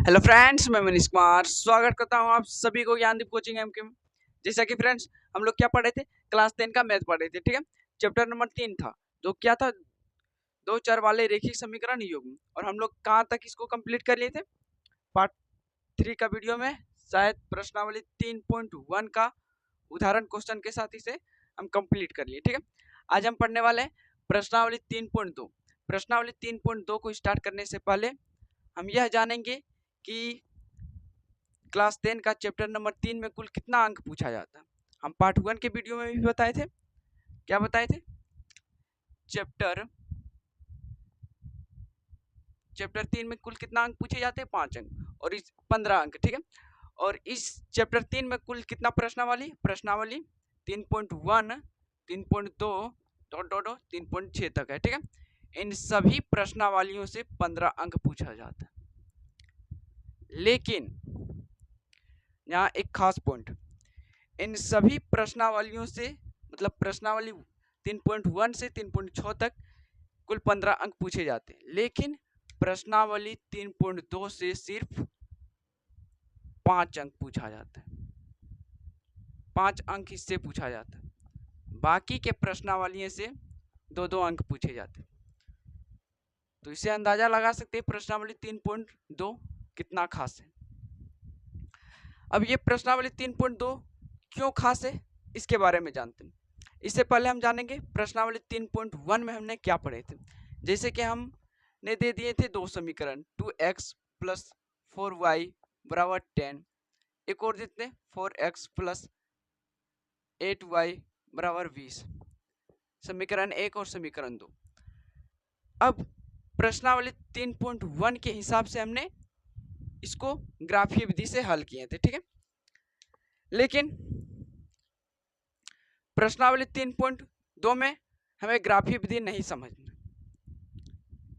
Hello friends, मैं मनीष कुमार स्वागत करता हूं आप सभी को ज्ञानदीप कोचिंग एमके में। जैसा कि फ्रेंड्स हम लोग क्या पढ़े थे, क्लास 10 का मैथ पढ़े थे। ठीक है, चैप्टर नंबर 3 था जो क्या था, दो चर वाले रेखिक समीकरण युग्म। और हम लोग कहाँ तक इसको कंप्लीट कर लिए थे, पार्ट 3 का वीडियो में शायद प्रश्नावली 3.1 का उदाहरण क्वेश्चन के साथ इसे हम कंप्लीट कर लिए। ठीक है, आज हम पढ़ने वाले हैं प्रश्नावली 3.2। प्रश्नावली 3.2 को स्टार्ट करने से पहले हम यह जानेंगे कि क्लास 10 का चैप्टर नंबर 3 में कुल कितना अंक पूछा जाता है। हम पार्ट 1 के वीडियो में भी बताए थे। क्या बताए थे? चैप्टर 3 में कुल कितना अंक पूछे जाते हैं? 5 अंक और इस 15 अंक। ठीक है, और इस चैप्टर 3 में कुल कितना प्रश्नावली 3.1 3.2 डॉट डॉट 3.6 तक है। ठीक है, इन सभी प्रश्नावलियों से 15 अंक पूछा जाता है। लेकिन यहाँ एक खास पॉइंट, इन सभी प्रश्नावलियों से मतलब प्रश्नावली 3.1 से 3.6 तक कुल 15 अंक पूछे जाते हैं। लेकिन प्रश्नावली 3.2 से सिर्फ 5 अंक पूछा जाता है। 5 अंक इससे पूछा जाता है। बाकी के प्रश्नावलियों से 2-2 अंक पूछे जाते हैं। तो इसे अंदाजा लगा सकते हैं प्रश्नावली 3.2 कितना खास है। अब ये प्रश्नावली 3.2 क्यों खास है, इसके बारे में जानते हैं। इससे पहले हम जानेंगे प्रश्नावली 3.1 में हमने क्या पढ़े थे। जैसे कि हमने दे दिए थे दो समीकरण, 2x + 4y = 10। एक और देते हैं 4x + 8y = 20। समीकरण 1 और समीकरण 2। अब प्रश्नावली 3.1 के हिसाब से हमने इसको ग्राफीय विधि से हल किए थे। ठीक है, लेकिन प्रश्नावली 3.2 में हमें ग्राफीय विधि नहीं समझना।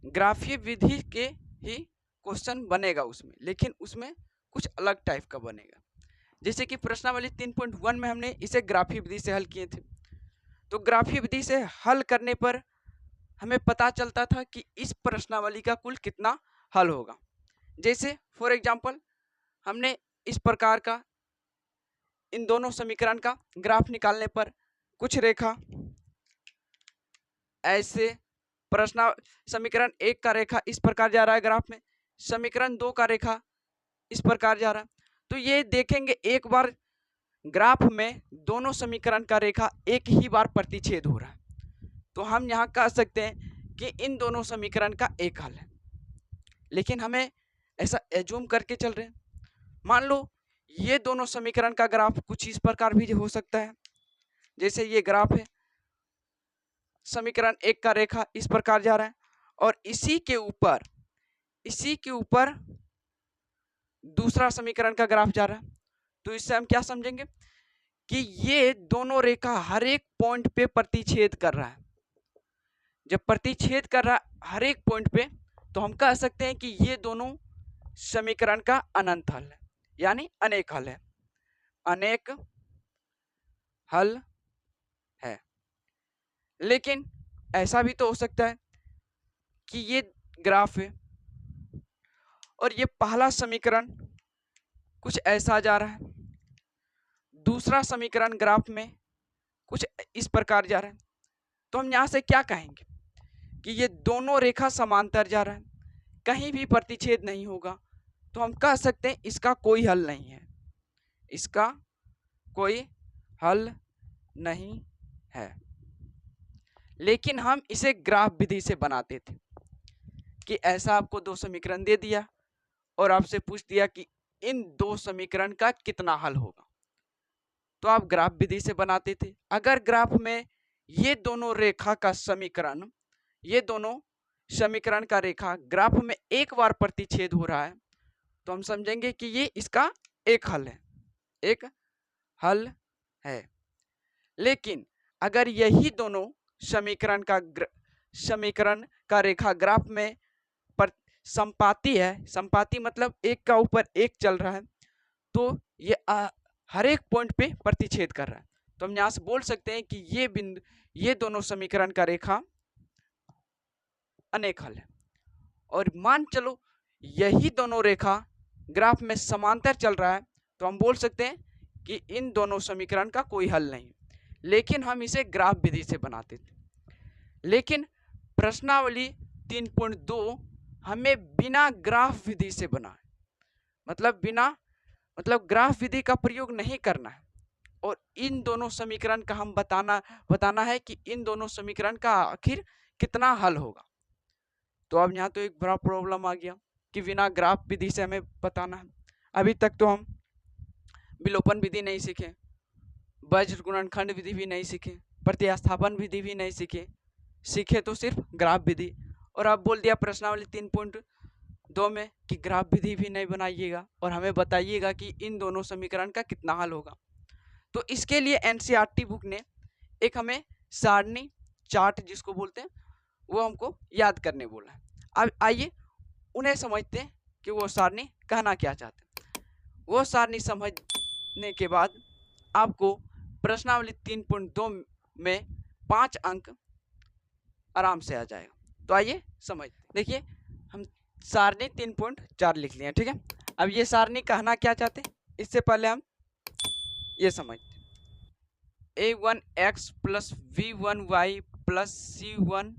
ग्राफीय विधि के ही क्वेश्चन बनेगा उसमें, लेकिन उसमें कुछ अलग टाइप का बनेगा। जैसे कि प्रश्नावली 3.1 में हमने इसे ग्राफीय विधि से हल किए थे, तो ग्राफीय विधि से हल करने पर हमें पता चलता था कि इस प्रश्नावली का कुल कितना हल होगा। जैसे फॉर एग्जांपल हमने इस प्रकार का इन दोनों समीकरण का ग्राफ निकालने पर कुछ रेखा ऐसे समीकरण 1 का रेखा इस प्रकार जा रहा है ग्राफ में, समीकरण 2 का रेखा इस प्रकार जा रहा है। तो ये देखेंगे एक बार ग्राफ में दोनों समीकरण का रेखा एक ही बार प्रतिच्छेद हो रहा है, तो हम यहाँ कह सकते हैं कि इन दोनों समीकरण का एक हल है। लेकिन हमें ऐसा एज्यूम करके चल रहे हैं, मान लो ये दोनों समीकरण का ग्राफ कुछ इस प्रकार भी हो सकता है। जैसे ये ग्राफ है, समीकरण 1 का रेखा इस प्रकार जा रहा है और इसी के ऊपर दूसरा समीकरण का ग्राफ जा रहा है। तो इससे हम क्या समझेंगे कि ये दोनों रेखा हर एक पॉइंट पे प्रतिच्छेद कर रहा है। जब प्रतिच्छेद कर रहा है हर एक पॉइंट पे, तो हम कह सकते हैं कि ये दोनों समीकरण का अनंत हल है, यानी अनेक हल है। अनेक हल है। लेकिन ऐसा भी तो हो सकता है कि ये ग्राफ है और ये पहला समीकरण कुछ ऐसा जा रहा है, दूसरा समीकरण ग्राफ में कुछ इस प्रकार जा रहा है। तो हम यहाँ से क्या कहेंगे कि ये दोनों रेखा समांतर जा रहा है, कहीं भी प्रतिच्छेद नहीं होगा। तो हम कह सकते हैं इसका कोई हल नहीं है, इसका कोई हल नहीं है। लेकिन हम इसे ग्राफ विधि से बनाते थे कि ऐसा आपको दो समीकरण दे दिया और आपसे पूछ दिया कि इन दो समीकरण का कितना हल होगा, तो आप ग्राफ विधि से बनाते थे। अगर ग्राफ में ये दोनों रेखा का समीकरण, ये दोनों समीकरण का रेखा ग्राफ में एक बार प्रतिच्छेद हो रहा है, तो हम समझेंगे कि ये इसका एक हल है, एक हल है। लेकिन अगर यही दोनों समीकरण का रेखा ग्राफ में संपाती है, संपाती मतलब एक का ऊपर एक चल रहा है, तो ये हर एक पॉइंट पे प्रतिच्छेद कर रहा है। तो हम यहाँ से बोल सकते हैं कि ये दोनों समीकरण का रेखा अनेक हल है। और मान चलो यही दोनों रेखा ग्राफ में समांतर चल रहा है तो हम बोल सकते हैं कि इन दोनों समीकरण का कोई हल नहीं, लेकिन हम इसे ग्राफ विधि से बनाते थे। लेकिन प्रश्नावली 3.2 हमें बिना ग्राफ विधि से बना है, मतलब ग्राफ विधि का प्रयोग नहीं करना है, और इन दोनों समीकरण का हम बताना है कि इन दोनों समीकरण का आखिर कितना हल होगा। तो अब यहाँ तो एक बड़ा प्रॉब्लम आ गया कि बिना ग्राफ विधि से हमें बताना है। अभी तक तो हम विलोपन विधि नहीं सीखे, वज्र गुणनखंड विधि भी नहीं सीखे, प्रतिस्थापन विधि भी नहीं सीखे तो सिर्फ ग्राफ विधि। और अब बोल दिया प्रश्नावली 3.2 में कि ग्राफ विधि भी नहीं बनाइएगा और हमें बताइएगा कि इन दोनों समीकरण का कितना हल होगा। तो इसके लिए एनसीईआरटी बुक ने एक हमें सारणी चार्ट जिसको बोलते हैं वो हमको याद करने बोला है। अब आइए उन्हें समझते हैं कि वो सारणी कहना क्या चाहते हैं। वो सारणी समझने के बाद आपको प्रश्नावली 3.2 में 5 अंक आराम से आ जाएगा। तो आइए समझते। देखिए हम सारणी 3.4 लिख लिए, ठीक है। अब ये सारणी कहना क्या चाहते हैं इससे पहले हम ये समझते हैं। a1x plus v1y plus c1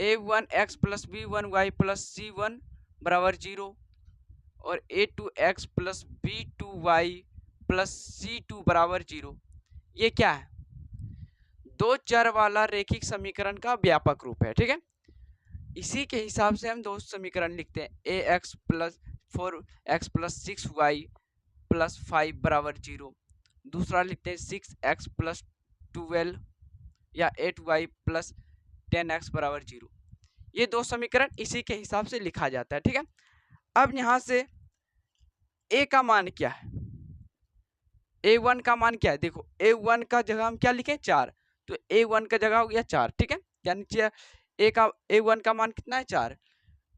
a1x plus v1y plus c1 बराबर 0 और a2x plus b2y plus c2 बराबर 0। ये क्या है? दो चर वाला रेखिक समीकरण का व्यापक रूप है, ठीक है। इसी के हिसाब से हम दो समीकरण लिखते हैं। ax plus 4x plus 6y plus 5 बराबर 0। दूसरा लिखते हैं 6x प्लस 12 या 8y प्लस 10x बराबर 0। ये दो समीकरण इसी के हिसाब से लिखा जाता है, ठीक है। अब यहाँ से a का मान क्या है? a1 का मान क्या है? देखो a1 का जगह हम क्या लिखे 4, तो a1 का जगह हो गया 4, ठीक है। यानी a1 का मान कितना है 4।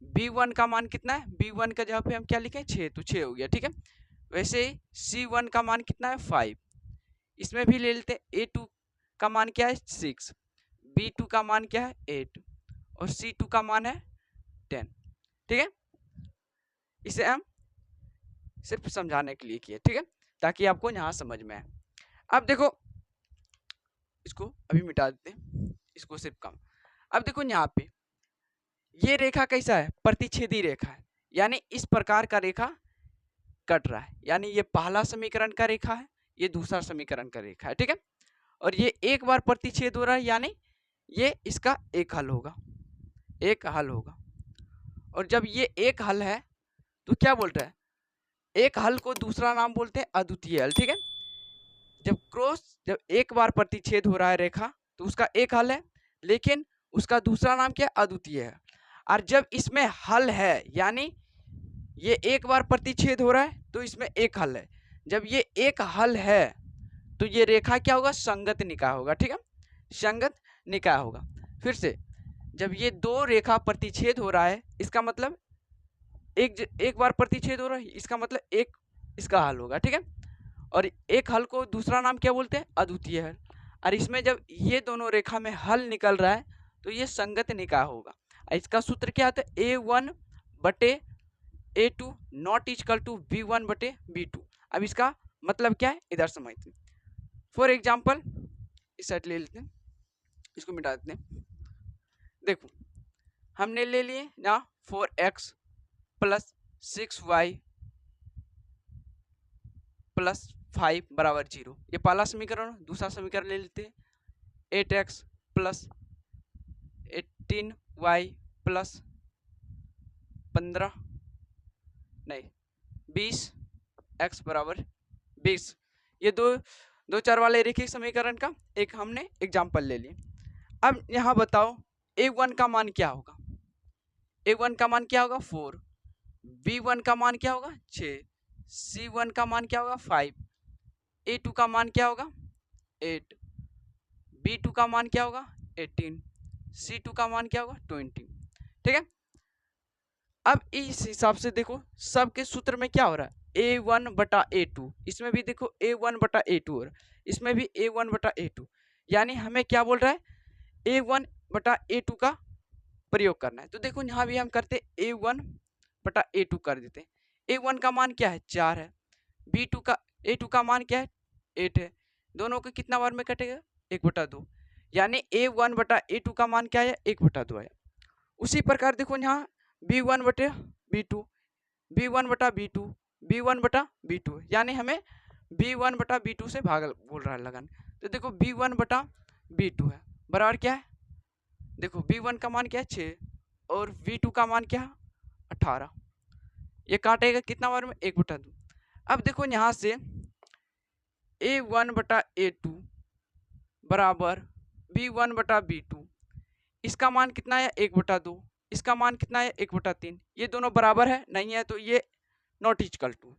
b1 का मान कितना है? b1 का जगह पे हम क्या लिखे 6, तो 6 हो गया, ठीक है। वैसे ही c1 का मान कितना है 5, इसमें भी ले लेते हैं। a2 का मान क्या है 6, b2 का मान क्या है 8 और c2 का मान है 10, ठीक है। इसे हम सिर्फ समझाने के लिए किए, ठीक है, ताकि आपको यहाँ समझ में आए। अब देखो इसको अभी मिटा देते हैं, इसको सिर्फ कम। अब देखो यहाँ पे ये रेखा कैसा है? प्रतिच्छेदी रेखा है, यानी इस प्रकार का रेखा कट रहा है, यानी ये पहला समीकरण का रेखा है, ये दूसरा समीकरण का रेखा है, ठीक है। और ये एक बार प्रतिच्छेद हो रहा है, यानी ये इसका एक हल होगा, एक हल होगा। और जब ये एक हल है तो क्या बोल रहा है? एक हल को दूसरा नाम बोलते हैं अद्वितीय हल, ठीक है। जब एक बार प्रतिच्छेद हो रहा है रेखा तो उसका एक हल है, लेकिन उसका दूसरा नाम क्या है? अद्वितीय है। और जब इसमें हल है, यानी ये एक बार प्रतिच्छेद हो रहा है तो इसमें एक हल है, जब ये एक हल है तो ये रेखा क्या होगा? संगत निकाय होगा, ठीक है, संगत निकाय होगा। फिर से जब ये दो रेखा प्रतिच्छेद हो रहा है, इसका मतलब एक बार प्रतिच्छेद हो रहा है, इसका मतलब एक इसका हल होगा, ठीक है। और एक हल को दूसरा नाम क्या बोलते हैं? अद्वितीय हल। और इसमें जब ये दोनों रेखा में हल निकल रहा है तो ये संगत निकाय होगा। इसका सूत्र क्या आता है? a1 बटे a2 not equal to b1 बटे b2। अब इसका मतलब क्या है इधर समझते हैं। फॉर एग्जाम्पल इस साइड ले लेते हैं, इसको मिटा देते हैं। देखो हमने ले लिए ना 4x प्लस 6y प्लस 5 बराबर 0, ये पहला समीकरण। दूसरा समीकरण ले लेते हैं 8x plus 18y plus 20x बराबर 20। ये दो चर वाले रेखिक समीकरण का एक हमने एग्जाम्पल ले लिया। अब यहाँ बताओ a1 का मान क्या होगा? a1 का मान क्या होगा? 4, b1 का मान क्या होगा? 6, c1 का मान क्या होगा? 5, a2 का मान क्या होगा? 8, b2 का मान क्या होगा? 18, c2 का मान क्या होगा? 20, ठीक है। अब इस हिसाब से देखो सबके सूत्र में क्या हो रहा है? a1 बटा a2, इसमें भी देखो a1 बटा a2 हो रहा है, इसमें भी a1 बटा a2, यानी हमें क्या बोल रहा है? a1 बटा a2 का प्रयोग करना है। तो देखो यहाँ भी हम करते a1 बटा a2 कर देते हैं, A1 का मान क्या है 4 है, A2 का मान क्या है 8 है, दोनों को कितना बार में कटेगा 1/2, यानी A1 बटा A2 का मान क्या है 1/2 है। उसी प्रकार देखो यहाँ B1 बटे B2, B1 बटा B2, B1 बटा B2, यानी हमें B1 बटा B2 से भाग बोल रहा है लगन, तो देखो B1 बटा B2 है बराबर क्या है, देखो B1 का मान क्या है 6 और B2 का मान क्या है 18, ये काटेगा कितना बार में 1/2। अब देखो यहाँ से A1 बटा A2 बराबर B1 बटा B2, इसका मान कितना है 1/2, इसका मान कितना है 1/3, ये दोनों बराबर है नहीं है तो ये नॉट इक्वल टू,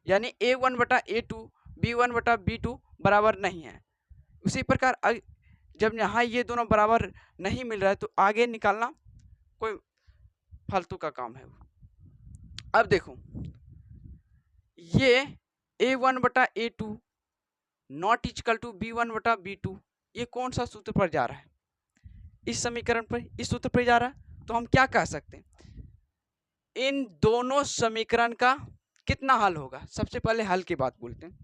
यानी A1 बटा A2 B1 बटा B2 बराबर नहीं है। उसी प्रकार जब यहाँ ये दोनों बराबर नहीं मिल रहा है तो आगे निकालना कोई फालतू का काम है। अब देखो ये A1 बटा A2 not equal to B1 बटा B2, ये कौन सा सूत्र पर जा रहा है, इस समीकरण पर, इस सूत्र पर जा रहा है, तो हम क्या कह सकते हैं इन दोनों समीकरण का कितना हल होगा। सबसे पहले हल की बात बोलते हैं,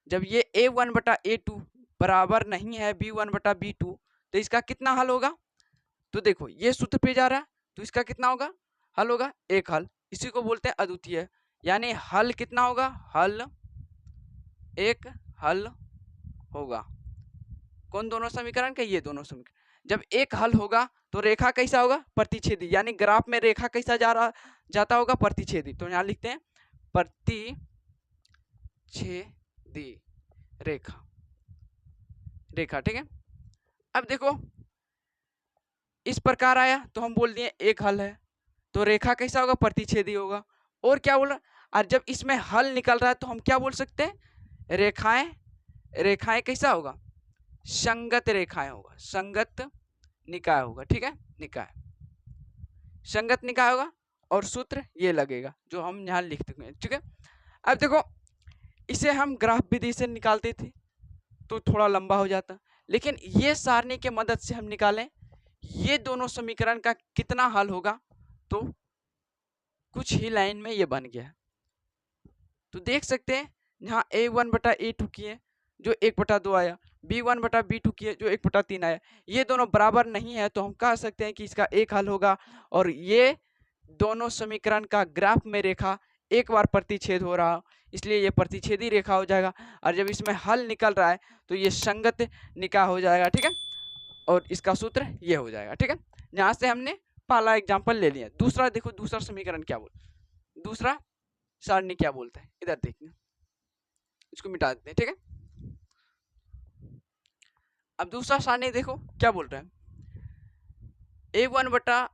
जब ये A1 बटा A2 बराबर नहीं है B1 बटा B2 तो इसका कितना हल होगा, तो देखो ये सूत्र पे जा रहा है तो इसका कितना होगा हल होगा एक हल, इसी को बोलते हैं अद्वितीय, यानी हल कितना होगा, हल एक हल होगा। कौन दोनों समीकरण के, ये दोनों समीकरण। जब एक हल होगा तो रेखा कैसा होगा प्रतिच्छेदी, यानी ग्राफ में रेखा कैसा जाता होगा प्रतिच्छेदी, तो यहाँ लिखते हैं प्रतिच्छेदी रेखा, ठीक है। अब देखो इस प्रकार आया तो हम बोल दिए एक हल है, तो रेखा कैसा होगा प्रतिच्छेदी होगा, और क्या बोला, और जब इसमें हल निकल रहा है तो हम क्या बोल सकते हैं रेखाएं कैसा होगा संगत रेखाएं होगा, संगत निकाय होगा, ठीक है, निकाय संगत निकाय होगा, और सूत्र ये लगेगा जो हम यहाँ लिख चुके हैं, ठीक है। अब देखो इसे हम ग्राफ विधि से निकालते थे तो थोड़ा लंबा हो जाता, लेकिन ये सारणी के मदद से हम निकालें ये दोनों समीकरण का कितना हल होगा, तो कुछ ही लाइन में ये बन गया। तो देख सकते हैं यहाँ A1 बटा A2 किए जो 1/2 आया, B1 बटा B2 किए जो 1/3 आया, ये दोनों बराबर नहीं है तो हम कह सकते हैं कि इसका एक हल होगा, और ये दोनों समीकरण का ग्राफ में रेखा एक बार प्रतिच्छेद हो रहा, इसलिए ये प्रतिच्छेदी रेखा हो जाएगा, और जब इसमें हल निकल रहा है तो ये संगत निकाय हो जाएगा, ठीक है, और इसका सूत्र ये हो जाएगा, ठीक है। यहाँ से हमने पहला एग्जाम्पल ले लिया। दूसरा देखो, दूसरा समीकरण क्या बोल, दूसरा सारणी क्या बोलता है, इधर देखना, इसको मिटा देते हैं, ठीक है। अब दूसरा सारणी देखो क्या बोल रहा है, A1 बटा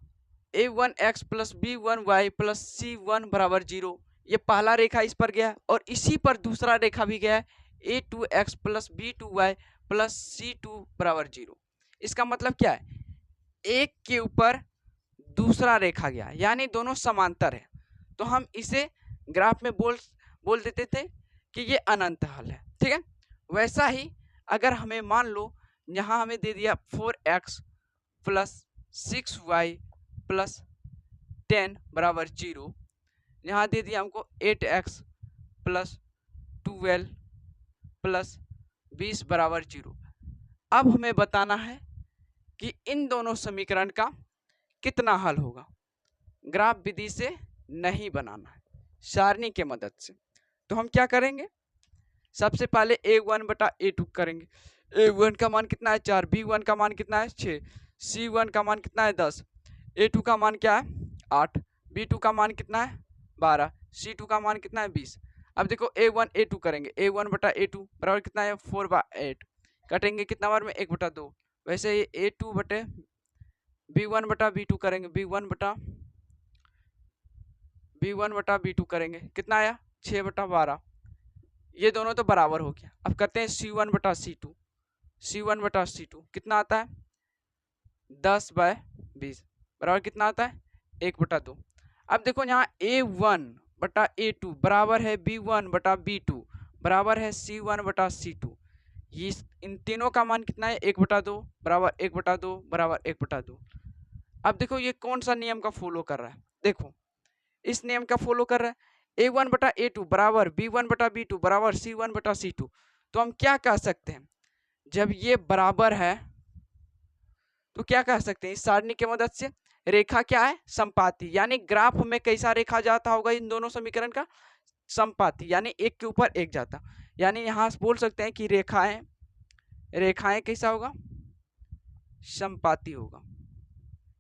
A1x plus B1y plus C1 बराबर 0, ये पहला रेखा इस पर गया और इसी पर दूसरा रेखा भी गया है A2x plus B2y plus C2 बराबर 0। इसका मतलब क्या है, एक के ऊपर दूसरा रेखा गया, यानी दोनों समांतर है, तो हम इसे ग्राफ में बोल देते थे कि ये अनंत हल है, ठीक है। वैसा ही अगर हमें मान लो यहाँ हमें दे दिया 4x प्लस 6y प्लस 10 बराबर 0, यहाँ दे दिया हमको 8x प्लस 12 प्लस 20 बराबर 0। अब हमें बताना है कि इन दोनों समीकरण का कितना हल होगा, ग्राफ विधि से नहीं बनाना है, सारणी के मदद से। तो हम क्या करेंगे, सबसे पहले A1 बटा A2 करेंगे, A1 का मान कितना है 4, B1 का मान कितना है 6, C1 का मान कितना है 10, A2 का मान क्या है 8, B2 का मान कितना है 12, C2 का मान कितना है 20। अब देखो A1 A2 करेंगे, A1 बटा A2 बराबर कितना है 4/8, कटेंगे कितना बार में 1/2। वैसे ही A2 बटे B1 बटा B2 करेंगे, B1 बटा B2 करेंगे, कितना आया 6/12, ये दोनों तो बराबर हो गया। अब करते हैं C1 बटा C2 कितना आता है 10/20 बराबर कितना आता है 1/2। अब देखो यहाँ A1 बटा A2 बराबर है B1 बटा B2 बराबर है C1 बटा C2, ये इन तीनों का मान कितना है 1/2 बराबर 1/2 बराबर 1/2। अब देखो ये कौन सा नियम का फॉलो कर रहा है, देखो इस नियम का फॉलो कर रहा है, A1/A2 बराबर B1/B2 बराबर C1/C2। तो हम क्या कह सकते हैं, जब ये बराबर है तो क्या कह सकते हैं इस सारणी की मदद से, रेखा क्या है, संपाती, यानी ग्राफ में कैसा रेखा जाता होगा इन दोनों समीकरण का, संपाती, यानी एक के ऊपर एक जाता। यानी यहां बोल सकते हैं कि रेखाएं कैसा होगा, संपाती होगा,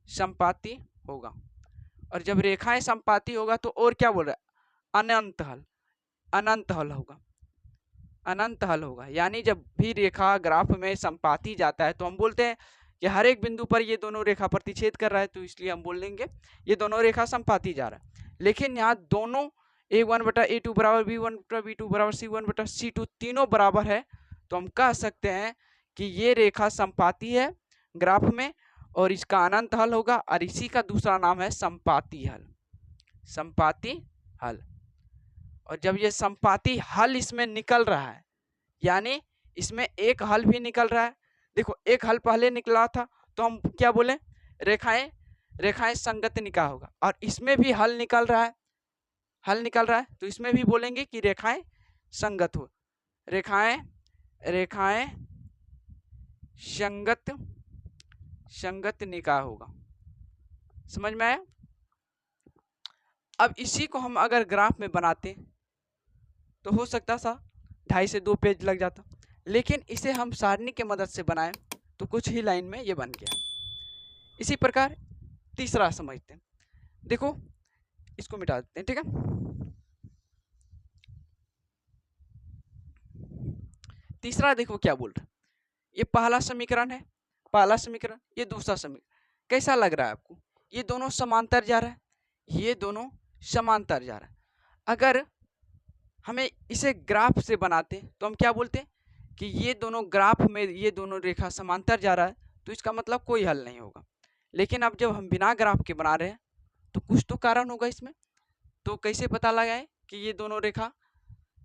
संपाती होगा। और जब रेखाएं संपाती होगा तो और क्या बोल रहा है, अनंत हल, अनंत हल होगा, अनंत हल होगा। यानी जब भी रेखा ग्राफ में संपाती जाता है तो हम बोलते हैं कि हर एक बिंदु पर ये दोनों रेखा प्रतिच्छेद कर रहा है, तो इसलिए हम बोल देंगे ये दोनों रेखा संपाती जा रहा है। लेकिन यहाँ दोनों A1/A2 बराबर B1/B2 बराबर C1/C2 तीनों बराबर है, तो हम कह सकते हैं कि ये रेखा संपाती है ग्राफ में और इसका अनंत हल होगा, और इसी का दूसरा नाम है संपाती हल, संपाती हल। और जब ये संपाती हल इसमें निकल रहा है, यानी इसमें एक हल भी निकल रहा है, देखो एक हल पहले निकला था तो हम क्या बोले, रेखाएं संगत निकाय होगा, और इसमें भी हल निकल रहा है, हल निकल रहा है, तो इसमें भी बोलेंगे कि रेखाएं संगत हो, रेखाएं संगत निकाय होगा। समझ में आया? अब इसी को हम अगर ग्राफ में बनाते तो हो सकता था 2.5 से 2 पेज लग जाता, लेकिन इसे हम सारणी की मदद से बनाएं तो कुछ ही लाइन में ये बन गया। इसी प्रकार तीसरा समझते हैं, देखो इसको मिटा देते हैं, ठीक है। तीसरा देखो क्या बोल रहा है, ये पहला समीकरण है, पहला समीकरण, ये दूसरा समीकरण, कैसा लग रहा है आपको, ये दोनों समांतर जा रहा है, ये दोनों समांतर जा रहा है। अगर हमें इसे ग्राफ से बनाते तो हम क्या बोलते कि ये दोनों ग्राफ में ये दोनों रेखा समांतर जा रहा है, तो इसका मतलब कोई हल नहीं होगा। लेकिन अब जब हम बिना ग्राफ के बना रहे हैं तो कुछ तो कारण होगा इसमें, तो कैसे पता लगाए कि ये दोनों रेखा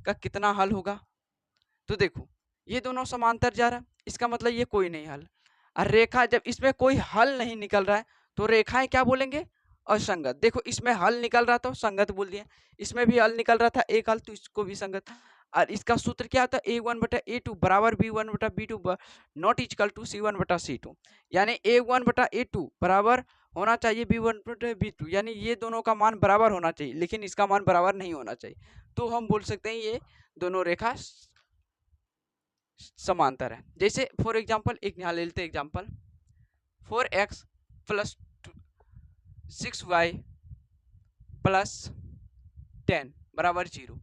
का कितना हल होगा। तो देखो ये दोनों समांतर जा रहा है, इसका मतलब ये कोई नहीं हल, और रेखा जब इसमें कोई हल नहीं निकल रहा है तो रेखाएं क्या बोलेंगे, असंगत। देखो इसमें हल निकल रहा था संगत बोल दिए, इसमें भी हल निकल रहा था एक हल, तो इसको भी संगत। और इसका सूत्र क्या था, A1/A2 बराबर B1/B2 not equal to C1/C2, यानी A1/A2 बराबर होना चाहिए B1/B2, यानी ये दोनों का मान बराबर होना चाहिए, लेकिन इसका मान बराबर नहीं होना चाहिए। तो हम बोल सकते हैं ये दोनों रेखा समांतर है। जैसे फॉर एग्जाम्पल एक यहाँ ले लेते एग्जाम्पल, 4x + 6y + 10 बराबर 0।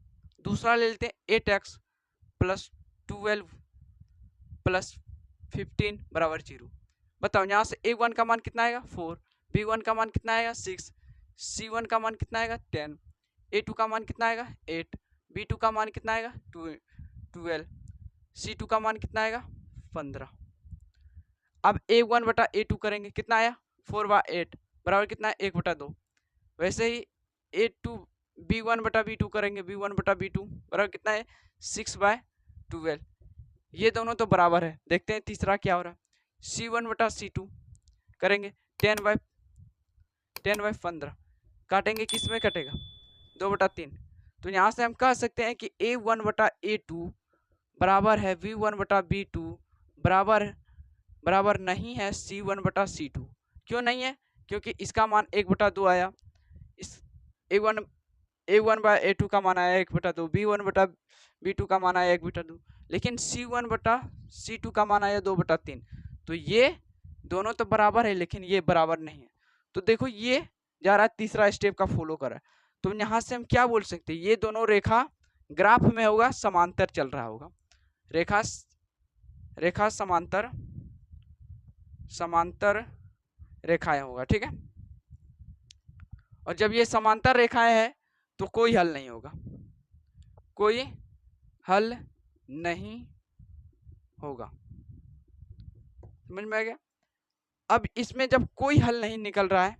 दूसरा ले लेते हैं 8x + 12 + 15 बराबर 0। बताओ यहाँ से A1 का मान कितना आएगा 4, B1 का मान कितना आएगा 6, C1 का मान कितना आएगा 10, A2 का मान कितना आएगा 8, B2 का मान कितना आएगा 12, C2 का मान कितना आएगा 15। अब A1/A2 करेंगे, कितना आया 4/8 बराबर कितना है 1/2। वैसे ही A2 B1/B2 करेंगे, B1/B2 बराबर कितना है 6/12। ये दोनों तो बराबर है। देखते हैं तीसरा क्या हो रहा है, C1/C2 करेंगे 10/15, काटेंगे किस में कटेगा 2/3। तो यहाँ से हम कह सकते हैं कि A1/A2 बराबर है V1/B2 बराबर नहीं है C1/C2। क्यों नहीं है, क्योंकि इसका मान 1/2 आया, इस A1/A2 का मान आया 1/2, B1/B2 का मान आया 1/2, लेकिन C1/C2 का मान आया 2/3। तो ये दोनों तो बराबर है लेकिन ये बराबर नहीं है। तो देखो ये जा रहा है तीसरा स्टेप का फॉलो कर रहा है। तो यहाँ से हम क्या बोल सकते हैं, ये दोनों रेखा ग्राफ में होगा समांतर चल रहा होगा, रेखा समांतर रेखाएं होगा, ठीक है। और जब ये समांतर रेखाएं हैं तो कोई हल नहीं होगा, कोई हल नहीं होगा। समझ में आ गया? अब इसमें जब कोई हल नहीं निकल रहा है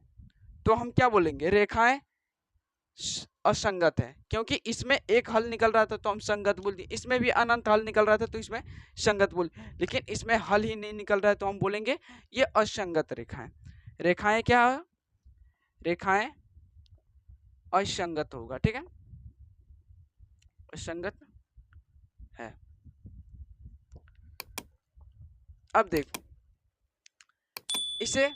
तो हम क्या बोलेंगे, रेखाएं असंगत है, क्योंकि इसमें एक हल निकल रहा था तो हम संगत बोल दिए, इसमें भी अनंत हल निकल रहा था तो इसमें संगत बोल, लेकिन इसमें हल ही नहीं निकल रहा है तो हम बोलेंगे ये असंगत रेखाएं। रेखाएं क्या है, रेखाएं असंगत होगा, ठीक है। संगत है। अब देखो, इसे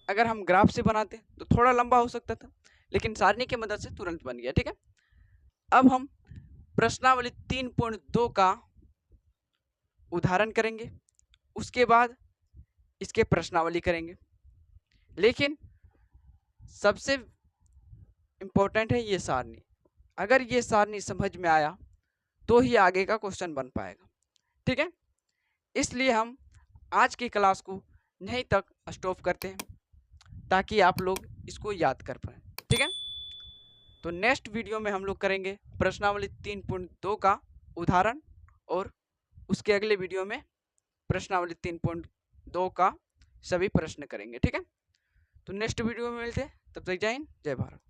अगर हम ग्राफ से बनाते तो थोड़ा लंबा हो सकता था, लेकिन सारणी की मदद से तुरंत बन गया। ठीक है, अब हम प्रश्नावली 3.2 का उदाहरण करेंगे, उसके बाद इसके प्रश्नावली करेंगे। लेकिन सबसे इंपॉर्टेंट है ये सारणी। अगर ये सारणी समझ में आया तो ही आगे का क्वेश्चन बन पाएगा। ठीक है, इसलिए हम आज की क्लास को यहीं तक स्टॉप करते हैं ताकि आप लोग इसको याद कर पाए। ठीक है, तो नेक्स्ट वीडियो में हम लोग करेंगे प्रश्नावली 3.2 का उदाहरण, और उसके अगले वीडियो में प्रश्नावली 3.2 का सभी प्रश्न करेंगे। ठीक है, तो नेक्स्ट वीडियो में मिलते हैं, तब तक जय हिंद, जय भारत।